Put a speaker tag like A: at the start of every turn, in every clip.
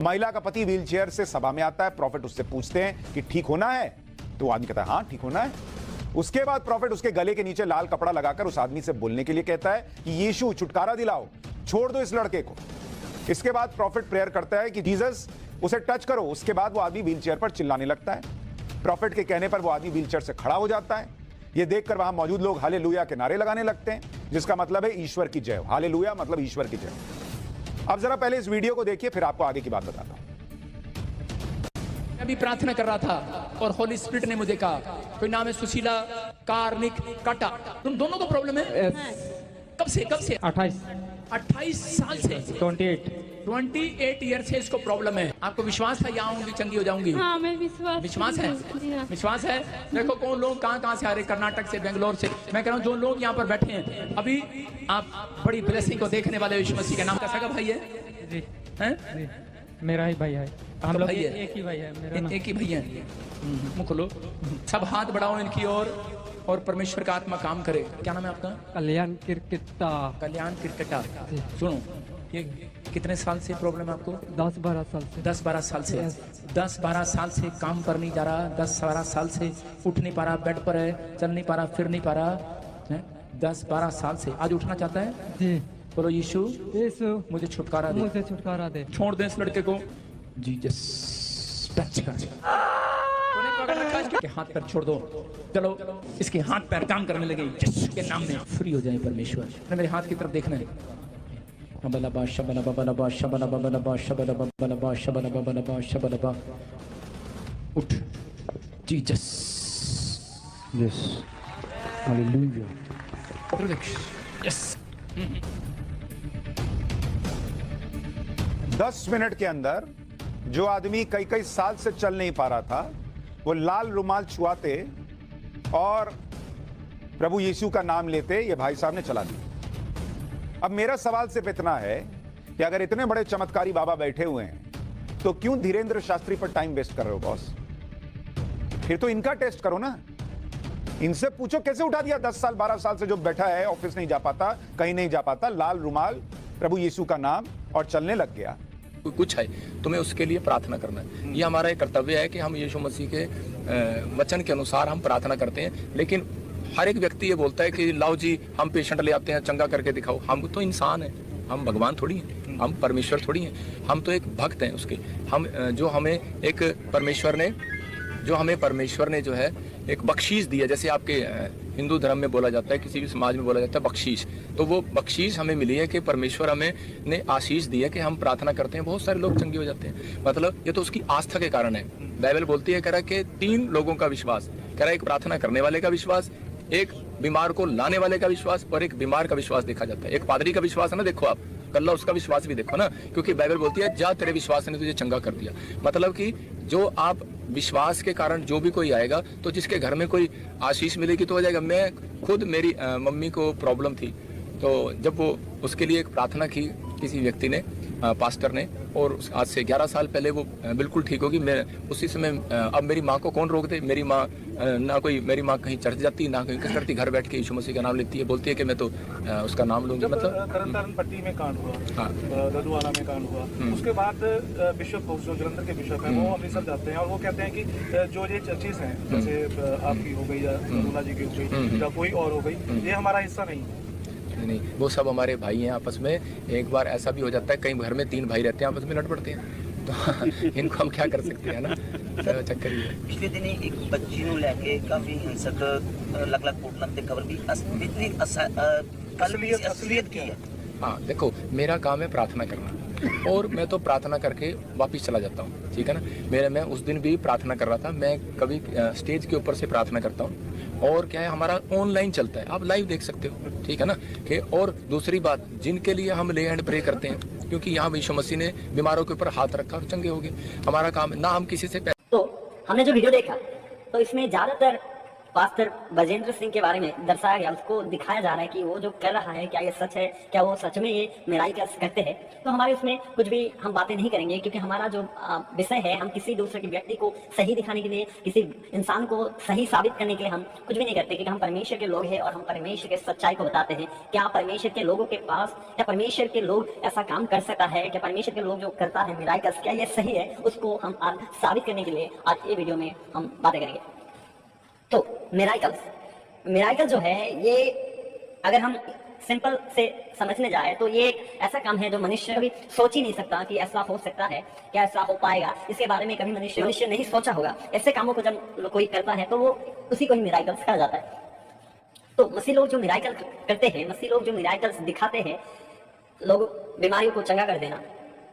A: महिला का पति व्हीलचेयर से सभा में आता है। प्रॉफिट उससे पूछते हैं कि ठीक होना है, तो वो आदमी कहता है हाँ ठीक होना है। उसके बाद प्रॉफिट उसके गले के नीचे लाल कपड़ा लगाकर उस आदमी से बोलने के लिए कहता है कि यीशु छुटकारा दिलाओ, छोड़ दो इस लड़के को। इसके बाद प्रॉफिट प्रेयर करता है कि जीसस उसे टच करो। उसके बाद वो आदमी व्हीलचेयर पर चिल्लाने लगता है। प्रॉफिट के कहने पर वो आदमी व्हीलचेयर से खड़ा हो जाता है। ये देखकर वहां मौजूद लोग हालेलुया के नारे लगाने लगते हैं, जिसका मतलब है ईश्वर की जय। हालेलुया मतलब ईश्वर की जय। अब जरा पहले इस वीडियो को देखिए, फिर आपको आगे की बात बताता हूं।
B: मैं भी प्रार्थना कर रहा था और होली स्पिरिट ने मुझे कहा, कोई नाम है सुशीला कार्मिक काटा, तुम दोनों को प्रॉब्लम है? कब से 28 साल से 28 ईयर से इसको प्रॉब्लम है। आपको विश्वास है यहाँ आऊंगी चंगी हो जाऊंगी?
C: हाँ, मैं विश्वास
B: है। विश्वास है। देखो कौन लोग कहाँ से आ रहे, कर्नाटक से, बेंगलोर से। मैं कह रहा हूँ जो लोग यहाँ पर बैठे हैं, अभी आप बड़ी ब्लेसिंग को देखने वाले यीशु मसीह के नाम का सगा भाई है
D: जी।
B: हैं?
D: मेरा ही भाई है, हम लोग
B: भाई है।
D: एक ही भाई है मेरा
B: एक ही भैया मुँह खोलो, सब हाथ बढ़ाओ इनकी और परमेश्वर का आत्मा काम करे। क्या नाम है आपका?
D: कल्याण किरकिट्टा।
B: कल्याण किरकिट्टा। सुनो, ये कितने साल से प्रॉब्लम है आपको?
D: 10-12 साल से।
B: 10-12 साल से 10-12 साल से काम कर नहीं जा रहा, 10-12 साल से उठ नहीं पा रहा, बेड पर है, चल नहीं पा रहा, फिर नहीं पा रहा, 10-12 साल से। आज उठना चाहता है
D: जी।
B: बोलो यीशु
D: मुझे
B: छुटकारा दे,
D: मुझे छुटकारा दे।
B: छोड़ दे इस लड़के को। जीसस टच कर। तूने पकड़ रखा है इसके हाथ पैर, छोड़ दो। चलो इसके हाथ पैर काम करने लगे यीशु के नाम में। फ्री हो जाए परमेश्वर। मेरे हाथ की तरफ देखना है। शबलबा शबलबा शबलबा शबलबा शबलबा शबलबा शबलबा। उठ Jesus.
D: Yes hallelujah.
B: Yes.
A: 10 minute के अंदर जो आदमी कई साल से चल नहीं पा रहा था, वो लाल रुमाल छुआते और प्रभु यीशु का नाम लेते ये भाई साहब ने चला दिया। अब मेरा सवाल सिर्फ इतना है कि अगर इतने बड़े चमत्कारी बाबा बैठे हुए हैं, तो क्यों धीरेन्द्र शास्त्री पर टाइम वेस्ट कर रहे हो बॉस? फिर तो इनका टेस्ट करो ना, इनसे पूछो कैसे उठा दिया। 10 साल 12 साल से जो बैठा है, ऑफिस नहीं जा पाता, कहीं नहीं जा पाता, लाल रुमाल, प्रभु यीशु का नाम और चलने लग गया।
E: कुछ है तुम्हें उसके लिए प्रार्थना करना है। ये हमारा एक कर्तव्य है कि हम यीशु मसीह के वचन के अनुसार हम प्रार्थना करते हैं। लेकिन हर एक व्यक्ति ये बोलता है कि लाओ जी हम पेशेंट ले आते हैं, चंगा करके दिखाओ। हम तो इंसान हैं, हम भगवान थोड़ी हैं, हम परमेश्वर थोड़ी हैं। हम तो एक भक्त हैं उसके। हम जो हमें परमेश्वर ने जो है एक बख्शीश दी है। जैसे आपके हिंदू धर्म में बोला जाता है, किसी भी समाज में बोला जाता है बख्शीश, तो वो बख्शीश हमें मिली है कि परमेश्वर हमें ने आशीष दी है कि हम प्रार्थना करते हैं, बहुत सारे लोग चंगे हो जाते हैं। मतलब ये तो उसकी आस्था के कारण है। बाइबल बोलती है, कह रहा कि 3 लोगों का विश्वास, कह रहा एक प्रार्थना करने वाले का विश्वास, एक बीमार को लाने वाले का विश्वास और एक बीमार का विश्वास देखा जाता है। एक पादरी का विश्वास है ना, देखो आप कल्ला उसका विश्वास भी देखो ना, क्योंकि बाइबल बोलती है जा तेरे विश्वास ने तुझे चंगा कर दिया। मतलब कि जो आप विश्वास के कारण जो भी कोई आएगा, तो जिसके घर में कोई आशीष मिलेगी तो हो जाएगा। मैं खुद, मेरी मम्मी को प्रॉब्लम थी, तो जब वो उसके लिए एक प्रार्थना की किसी व्यक्ति ने, पास्टर ने, और आज से 11 साल पहले वो बिल्कुल ठीक होगी। मैं उसी समय, अब मेरी माँ को कौन रोक दे? मेरी माँ मेरी माँ कहीं चढ़ जाती, ना कहीं कुछ करती, घर बैठ के यीशु मसीह का नाम लेती है, बोलती है कि मैं तो उसका नाम लूंगी। मतलब
F: तरन पट्टी में कांड हुआ, हाँ, ददुवाला में कांड हुआ, उसके बाद बिशप जो जलंधर के बिशप हैं, वो अमृतसर जाते हैं और वो कहते हैं कि जो ये चर्चेज हैं, जैसे आपकी हो गई या नरूला जी की हो गई या कोई और हो गई, ये हमारा हिस्सा नहीं है।
E: नहीं, वो सब हमारे भाई हैं आपस में। एक बार ऐसा भी हो जाता है, कई घर में 3 भाई रहते हैं, आपस में लड़ पड़ते हैं, तो इनको हम क्या कर सकते हैं ना, तो चक्कर ही है।
G: पिछले दिन एक बच्ची ਨੂੰ ਲੈ ਕੇ ਕਾਫੀ ਹਿੰਸਕ ਅਲੱਗ-ਅਲੱਗ ਕੋਟਲਾਂ ਤੇ ਖਬਰ ਵੀ असलियत की है।
E: हाँ देखो, मेरा काम है प्रार्थना करना, और मैं तो प्रार्थना करके वापस चला जाता हूँ, ठीक है ना। मैं उस दिन भी प्रार्थना कर रहा था। मैं कभी स्टेज के ऊपर से प्रार्थना करता हूँ, और क्या है हमारा ऑनलाइन चलता है, आप लाइव देख सकते हो, ठीक है ना। कि और दूसरी बात, जिनके लिए हम ले एंड प्रे करते हैं, क्योंकि यहाँ यीशु मसीह ने बीमारों के ऊपर हाथ रखा और चंगे हो गए। हमारा काम ना हम किसी से
H: तो हमने जो वीडियो देखा, तो इसमें ज्यादातर
C: पास्टर बजेंद्र सिंह के बारे में दर्शाया गया, उसको दिखाया जा रहा है कि वो जो कर रहा है क्या ये सच है, क्या वो सच में ये मिराकल्स करते हैं। तो हमारे उसमें कुछ भी हम बातें नहीं करेंगे, क्योंकि हमारा जो विषय है, हम किसी दूसरे के व्यक्ति को सही दिखाने के लिए, किसी इंसान को सही साबित करने के लिए हम कुछ भी नहीं करते, क्योंकि हम परमेश्वर के लोग हैं और हम परमेश्वर के सच्चाई को बताते हैं। क्या परमेश्वर के लोगों के पास, क्या परमेश्वर के लोग ऐसा काम कर सकता है, क्या परमेश्वर के लोग जो करता है मिराकल्स, क्या ये सही है, उसको हम आज साबित करने के लिए आज ये वीडियो में हम बातें करेंगे। तो मिराकल जो है, ये अगर हम सिंपल से समझने जाए तो ये एक ऐसा काम है जो मनुष्य कभी सोच ही नहीं सकता कि ऐसा हो सकता है, क्या ऐसा हो पाएगा, इसके बारे में कभी मनुष्य नहीं सोचा होगा। ऐसे कामों को जब कोई करता है तो वो उसी को ही मिराकल्स कहा जाता है। तो मसीह लोग जो मिराकल करते हैं, मसीह लोग जो मिराकल्स दिखाते हैं, लोग बीमारियों को चंगा कर देना,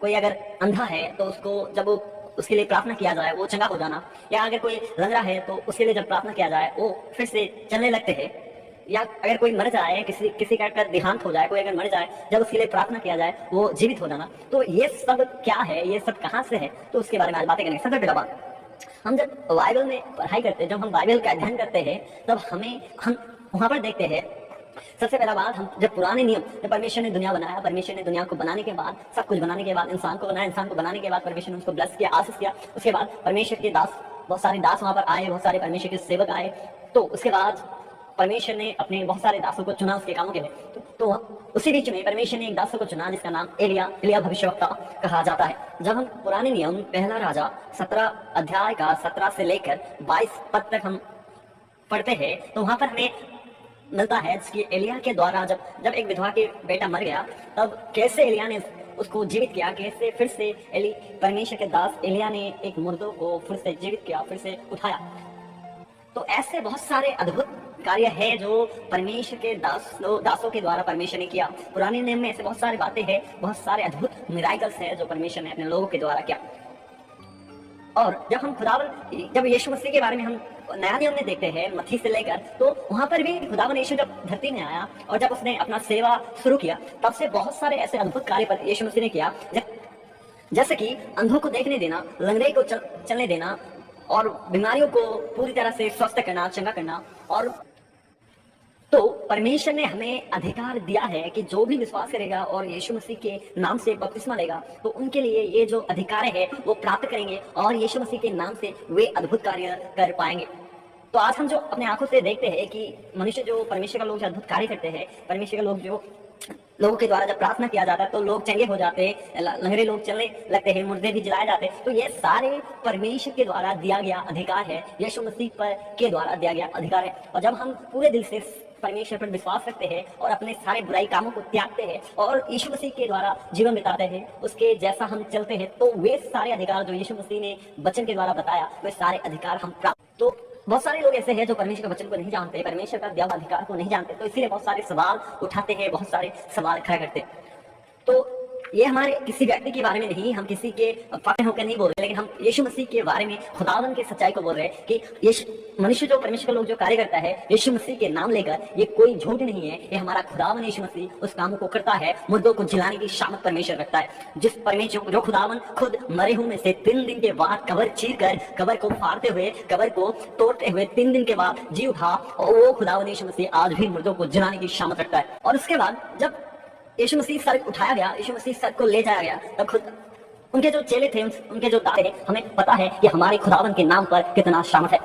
C: कोई अगर अंधा है तो उसको जब उसके लिए प्रार्थना किया जाए वो चंगा हो जाना, या अगर कोई लंगड़ा है तो उसके लिए जब प्रार्थना किया जाए वो फिर से चलने लगते हैं, या अगर कोई मर जाए, किसी का देहांत हो जाए, कोई अगर मर जाए, जब उसके लिए प्रार्थना किया जाए वो जीवित हो जाना। तो ये सब क्या है, ये सब कहाँ से है, तो उसके बारे में आज बातें करेंगे। सबसे पहला बात, हम जब बाइबल में पढ़ाई करते हैं, जब हम बाइबल का अध्ययन करते हैं, तब हम वहां पर देखते हैं, सबसे पहला बात, हम जब पुराने नियम, जब परमेश्वर ने दुनिया बनाया, परमेश्वर ने दुनिया को बनाने के बाद, सब कुछ बनाने के बाद इंसान को बनाया, इंसान को बनाने के बाद परमेश्वर ने उसको ब्लेस किया, आशीष किया। उसके बाद परमेश्वर के दास, बहुत सारे दास वहां पर आए, बहुत सारे परमेश्वर के सेवक आए। तो उसके बाद परमेश्वर ने अपने बहुत सारे दासों को चुना उसके कामों के लिए। तो उसी बीच में परमेश्वर ने एक दासों को चुना जिसका नाम एलिया भविष्यवक्ता कहा जाता है। जब हम पुराने नियम पहला राजा 17 अध्याय का 17 से लेकर 22 पद तक हम पढ़ते हैं, तो वहां पर हमें मिलता है कि एलिया के द्वारा जब एक विधवा के बेटा मर गया, तब कैसे एलिया ने उसको जीवित किया, कैसे फिर से परमेश्वर के दास एलिया ने एक मुर्दों को फिर से जीवित किया, फिर से उठाया। तो ऐसे बहुत सारे अद्भुत कार्य है जो परमेश्वर के दासों के द्वारा परमेश्वर ने किया। पुराने नियम में ऐसे बहुत सारी बातें हैं, बहुत सारे अद्भुत मिराकल्स है जो परमेश्वर ने अपने लोगों के द्वारा किया। और जब हम जब यीशु मसीह के बारे में हम नया नियम में देखते हैं, मत्ती से लेकर, तो वहां पर भी खुदावन यीशु जब धरती में आया और जब उसने अपना सेवा शुरू किया, तब से बहुत सारे ऐसे अद्भुत कार्य पर यीशु मसीह ने किया, जैसे कि अंधों को देखने देना, लंगड़े को चलने देना, और बीमारियों को पूरी तरह से स्वस्थ करना, चंगा करना। और तो परमेश्वर ने हमें अधिकार दिया है कि जो भी विश्वास करेगा और यीशु मसीह के नाम से बपतिस्मा लेगा, तो उनके लिए ये जो अधिकार है वो प्राप्त करेंगे और यीशु मसीह के नाम से वे अद्भुत कार्य कर पाएंगे। तो आज हम जो अपने आंखों से देखते हैं कि मनुष्य जो परमेश्वर का लोग जो अद्भुत कार्य करते हैं, परमेश्वर के लोग जो लोगों के द्वारा जब प्रार्थना किया जाता है तो लोग चंगे हो जाते हैं, लंगड़े लोग चलने लगते हैं, मुर्दे भी जलाए जाते हैं। तो ये सारे परमेश्वर के द्वारा दिया गया अधिकार है, यीशु मसीह के द्वारा दिया गया अधिकार है। और जब हम पूरे दिल से परमेश्वर पर विश्वास रखते हैं और अपने सारे बुराई कामों को त्यागते हैं और यीशु मसीह के द्वारा जीवन बिताते हैं, उसके जैसा हम चलते हैं, तो वे सारे अधिकार जो यीशु मसीह ने वचन के द्वारा बताया, वे सारे अधिकार हम प्राप्त। तो बहुत सारे लोग ऐसे हैं जो परमेश्वर का वचन को नहीं जानते, परमेश्वर का दिया हुआ अधिकार को नहीं जानते, तो इसीलिए बहुत सारे सवाल उठाते हैं, बहुत सारे सवाल खड़ा करते हैं। तो ये हमारे किसी व्यक्ति के बारे में नहीं, हम किसी के पक्ष होकर नहीं बोल रहे, लेकिन हम यीशु मसीह के बारे में, खुदावन के सच्चाई को बोल रहे हैं कि मनुष्य जो परमेश्वर का लोग जो कार्य करता है यीशु मसीह के नाम लेकर, ये कोई झूठ नहीं है, ये हमारा खुदावन यीशु मसीह उस कामों को करता है। मुर्दों को जिलाने की सामर्थ परमेश्वर रखता है। जिस परमेश्वर जो खुदावन खुद मरे हुए में से 3 दिन के बाद कब्र चीर कर, कब्र को फाड़ते हुए, कब्र को तोड़ते हुए 3 दिन के बाद जी उठा, और वो खुदावन यीशु मसीह आज भी मुर्दों को जिलाने की सामर्थ रखता है। और उसके बाद जब यीशु मसीह सर उठाया गया, यीशु मसीह सर को ले जाया गया, तब खुद उनके जो चेले थे, उनके जो दास थे, हमें पता है कि हमारे खुदावन के नाम पर कितना सामर्थ है।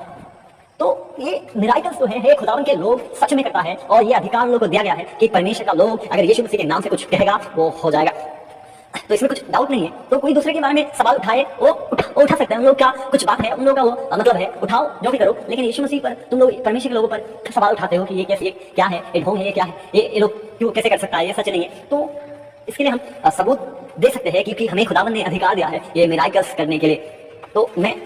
C: तो ये मिराकल्स जो है खुदावन के लोग सच में करता है, और ये अधिकार लोगों को दिया गया है कि परमेश्वर का लोग अगर यीशु मसीह के नाम से कुछ कहेगा वो हो जाएगा। तो इसमें कुछ डाउट नहीं है। तो कोई दूसरे के बारे में सवाल उठाए वो उठा सकते हैं, उन लोग का कुछ बात है, उन लोगों का वो मतलब है, उठाओ जो भी करो, लेकिन यीशु मसीह पर तुम लोग परमेश्वर के लोगों पर सवाल उठाते हो कि ये कैसे, क्या है, ये ढोंग है, ये क्या है, ये लोग क्यों कैसे कर सकता है, ये सच नहीं है। तो इसके लिए हम सबूत दे सकते हैं क्योंकि हमें खुदावन ने अधिकार दिया है ये मिराकल्स करने के लिए। तो मैं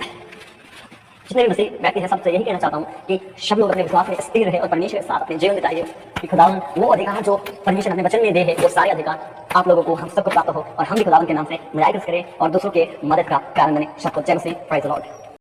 C: जितने भी मसीह व्यक्ति है सबसे यही कहना चाहता हूँ कि सब लोग अपने विश्वास में स्थिर रहे और परमेश्वर के साथ अपने जीवन बिताइए कि खुदावन वो अधिकार जो परमेश्वर अपने वचन में दे है, वो सारे अधिकार आप लोगों को, हम सबको प्राप्त हो और हम भी खुदावन के नाम से मिराकल्स करें और दूसरों के मदद का कारण बने। सबको जय मसीह, प्रेज़ द लॉर्ड।